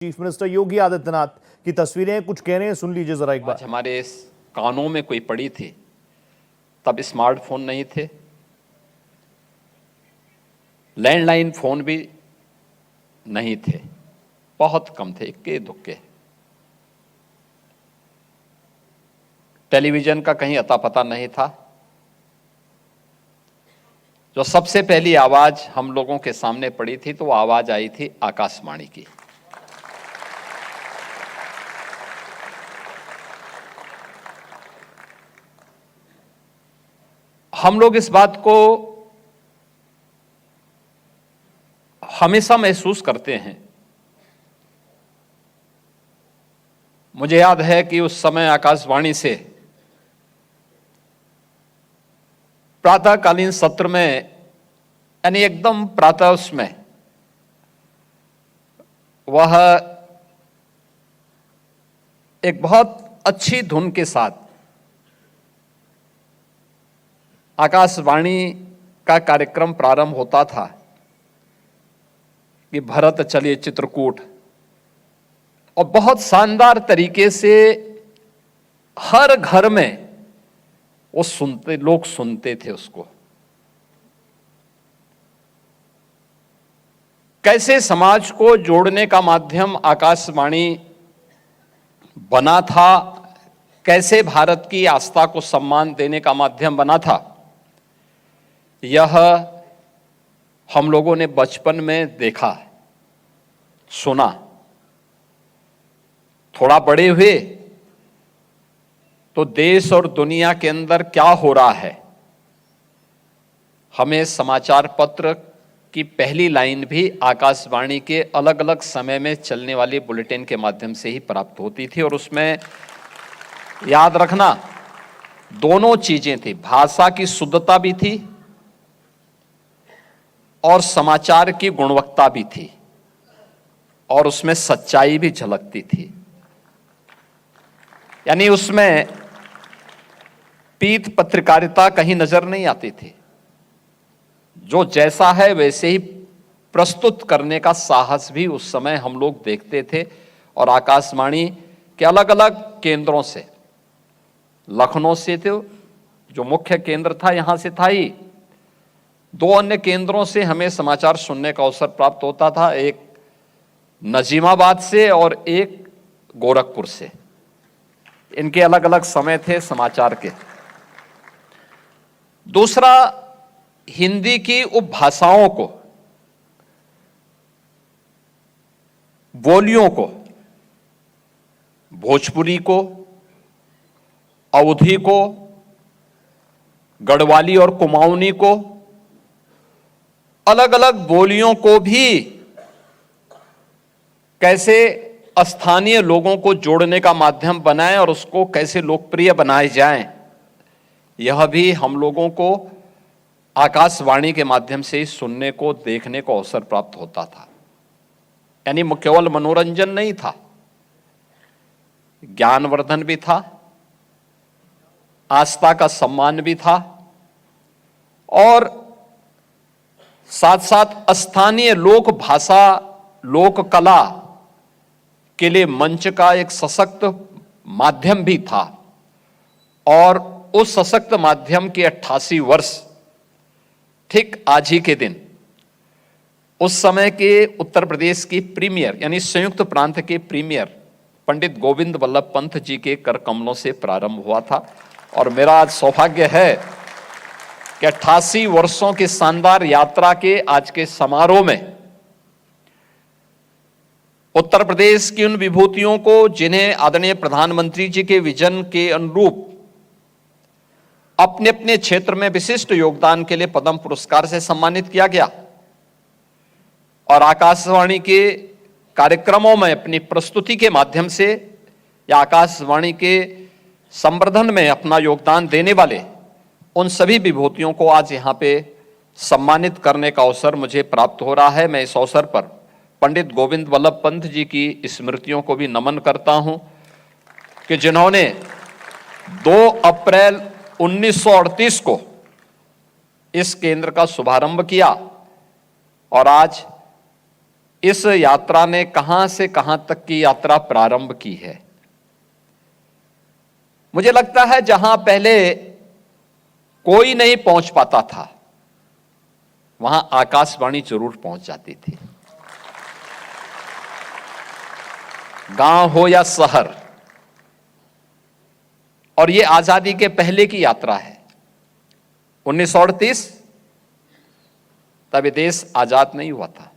Chief minister Yogi Adityanath की तस्वीरें कुछ कह रहे हैं, सुन लीजिए जरा एक बार। हमारे इस कानों में कोई पड़ी थी, तब स्मार्टफोन नहीं थे, लैंडलाइन फोन भी नहीं थे, बहुत कम थे, इक्के दुक्के। टेलीविजन का कहीं अता पता नहीं था। जो सबसे पहली आवाज हम लोगों के सामने पड़ी थी, तो वो आवाज आई थी आकाशवाणी की। हम लोग इस बात को हमेशा महसूस करते हैं। मुझे याद है कि उस समय आकाशवाणी से प्रातःकालीन सत्र में, यानी एकदम प्रातः, उसमें वह एक बहुत अच्छी धुन के साथ आकाशवाणी का कार्यक्रम प्रारंभ होता था कि भरत चले चित्रकूट, और बहुत शानदार तरीके से हर घर में वो लोग सुनते थे उसको। कैसे समाज को जोड़ने का माध्यम आकाशवाणी बना था, कैसे भारत की आस्था को सम्मान देने का माध्यम बना था, यह हम लोगों ने बचपन में देखा, सुना। थोड़ा बड़े हुए तो देश और दुनिया के अंदर क्या हो रहा है, हमें समाचार पत्र की पहली लाइन भी आकाशवाणी के अलग अलग समय में चलने वाली बुलेटिन के माध्यम से ही प्राप्त होती थी। और उसमें याद रखना, दोनों चीजें थी, भाषा की शुद्धता भी थी और समाचार की गुणवत्ता भी थी, और उसमें सच्चाई भी झलकती थी। यानी उसमें पीठ पत्रकारिता कहीं नजर नहीं आती थी। जो जैसा है वैसे ही प्रस्तुत करने का साहस भी उस समय हम लोग देखते थे। और आकाशवाणी के अलग अलग केंद्रों से, लखनऊ से थे जो मुख्य केंद्र था, यहां से था ही, दो अन्य केंद्रों से हमें समाचार सुनने का अवसर प्राप्त होता था, एक नजीमाबाद से और एक गोरखपुर से। इनके अलग अलग समय थे समाचार के। दूसरा, हिंदी की उपभाषाओं को, बोलियों को, भोजपुरी को, अवधी को, गढ़वाली और कुमाऊनी को, अलग अलग बोलियों को भी कैसे स्थानीय लोगों को जोड़ने का माध्यम बनाएं और उसको कैसे लोकप्रिय बनाए जाएं, यह भी हम लोगों को आकाशवाणी के माध्यम से सुनने को, देखने को अवसर प्राप्त होता था। यानी केवल मनोरंजन नहीं था, ज्ञानवर्धन भी था, आस्था का सम्मान भी था, और साथ साथ स्थानीय लोक भाषा, लोक कला के लिए मंच का एक सशक्त माध्यम भी था। और उस सशक्त माध्यम के 88 वर्ष ठीक आज ही के दिन, उस समय के उत्तर प्रदेश की प्रीमियर, यानी संयुक्त प्रांत के प्रीमियर पंडित गोविंद वल्लभ पंत जी के कर कमलों से प्रारंभ हुआ था। और मेरा आज सौभाग्य है कि 88 वर्षों की शानदार यात्रा के आज के समारोह में उत्तर प्रदेश की उन विभूतियों को, जिन्हें आदरणीय प्रधानमंत्री जी के विजन के अनुरूप अपने अपने क्षेत्र में विशिष्ट योगदान के लिए पद्म पुरस्कार से सम्मानित किया गया, और आकाशवाणी के कार्यक्रमों में अपनी प्रस्तुति के माध्यम से या आकाशवाणी के संवर्धन में अपना योगदान देने वाले उन सभी विभूतियों को आज यहां पे सम्मानित करने का अवसर मुझे प्राप्त हो रहा है। मैं इस अवसर पर पंडित गोविंद वल्लभ पंत जी की स्मृतियों को भी नमन करता हूं कि जिन्होंने 2 अप्रैल 1938 को इस केंद्र का शुभारंभ किया, और आज इस यात्रा ने कहां से कहां तक की यात्रा प्रारंभ की है। मुझे लगता है जहां पहले कोई नहीं पहुंच पाता था, वहां आकाशवाणी जरूर पहुंच जाती थी। गांव हो या शहर, और यह आजादी के पहले की यात्रा है। 1938 तब ये देश आजाद नहीं हुआ था।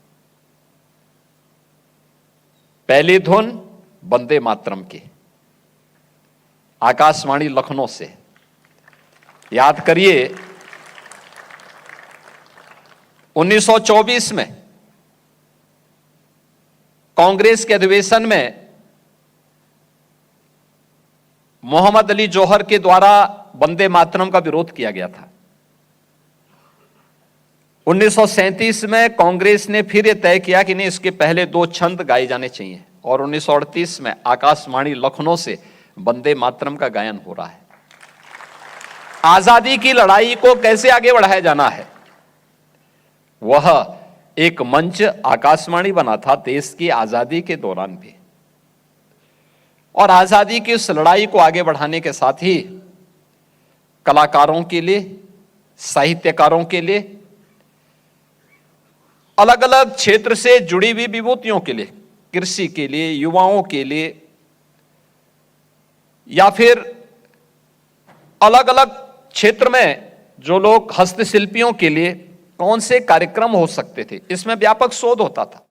पहली धुन वंदे मातरम की, आकाशवाणी लखनऊ से। याद करिए 1924 में कांग्रेस के अधिवेशन में मोहम्मद अली जौहर के द्वारा वंदे मातरम का विरोध किया गया था। 1937 में कांग्रेस ने फिर यह तय किया कि नहीं, इसके पहले 2 छंद गाए जाने चाहिए, और 1938 में आकाशवाणी लखनऊ से वंदे मातरम का गायन हो रहा है। आजादी की लड़ाई को कैसे आगे बढ़ाया जाना है, वह एक मंच आकाशवाणी बना था देश की आजादी के दौरान भी। और आजादी की उस लड़ाई को आगे बढ़ाने के साथ ही कलाकारों के लिए, साहित्यकारों के लिए, अलग अलग क्षेत्र से जुड़ी हुई विभूतियों के लिए, कृषि के लिए, युवाओं के लिए, या फिर अलग अलग क्षेत्र में जो लोग हस्तशिल्पियों के लिए कौन से कार्यक्रम हो सकते थे, इसमें व्यापक शोध होता था।